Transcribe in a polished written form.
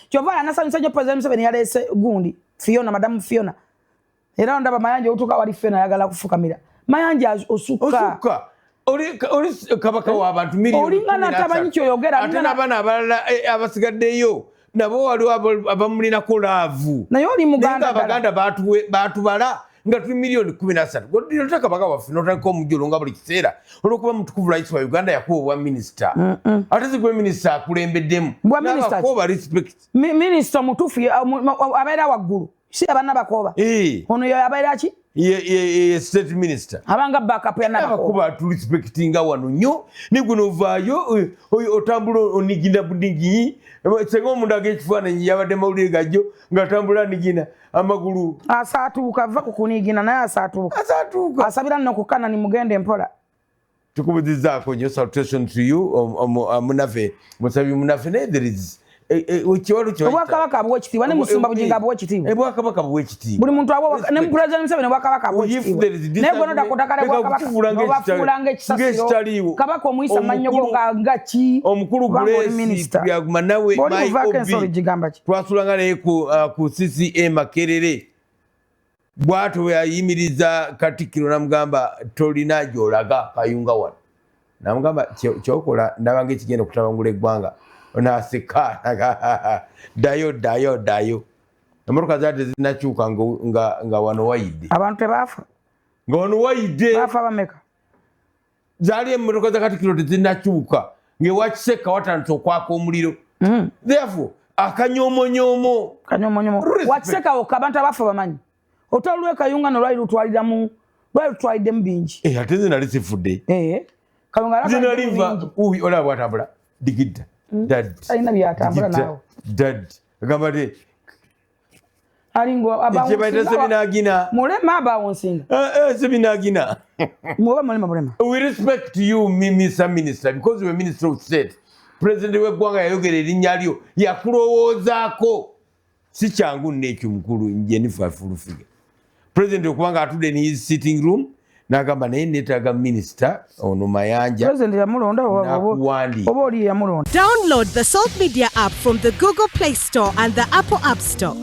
Kyova anasanyusa nnyo President Museveni yaleese gundi Fiona Madamu Fiona. Era ndaba Mayanja otuka wali Fiona ayagala kufukamira. Mayanja osuka. Oli kabaka w'abantu miliyoni. Olingana tabanyi kyoyogera. Ate n'abaana abalala abasigaddeyo nabo waliwo abamulinako laavu. Naye oli Muganda. Abaganda baatubala nga tuli miliyoni 13. Godino kabaka waffe n'otandika omujjulo nga buli kiseera olw'okuba mutukuvu rais wa Uganda yakuwa obwa minisita. Ate si gwe minisita akulembeddemu. N'abakooba respect. Minisita mutuufu abeera waggulu. Si abaana bakooba. Ono yo abeera ki? Ye state minister. Abanga backup ya nabako. Kuba tu respectinga wano nnyo. Ni guno vaayo otambula onigina budingi. Sengo munda gekifaananyi yabadde mawulire gajjo ngatambula nigina amagulu. Asaatuuka va kukunigina naye asaatuuka. Asabira nno kukana ni mugende mpola. Tukubuzizzaako nnyo salutation to you Munafe. Musabi Munafe ne there is Obwakabaka bw'ekitiibwa ne Musumba Buginga bw'ekitiibwa. Obwakabaka bw'ekitiibwa. Buli muntu ne President Museveni obwakabaka bw'ekitiibwa. Naye bw'onoda kutakale bwakabaka obafuulanga ekisasiro. Kabaka omuyisa amannyo go nga ki? Omukulu Grace Byaguma nawe twasulanga naye ku CCM Makerere. Bw'atyo yayimiriza Katikkiro namugamba tolina gy'olaga Kayunga wano. Namugamba kyokola ndaba ng'ekigenda okutabangula eggwanga. Onaseka dayo emotoka zaate zinakyuka nga wano wayidde abantu tebaafa nga wano wayidde baafa bameka zaali emotoka za Katikkiro tezinakyuka ng'ewakiseka watandise okwaka omuliro therefore akanyomonyoomo wakiseka okka abantu abaafa bamanyi otolwe Kayunga nolwali lutwaliddemu bingi ate zinali sifudde Kayunga olaba bwatambula digidda Alina byatambula naawe. Dad. Agambade. Alingo abawonsinga. Seminagina. Mulema abawonsinga. Seminagina. Mulema. We respect you, Mr. Minister, because you are Minister of State. President w'eggwanga yayogera erinnya lyo yakulowoozaako. Si kyangu n'ekyo mukulu Jennifer Fulufiga. President okubanga atudde in his sitting room. Nagamba naye neetaaga Minister ono Mayanja. President yamulonda oba oli yamulonda. Download the Salt Media app from the Google Play Store and the Apple App Store.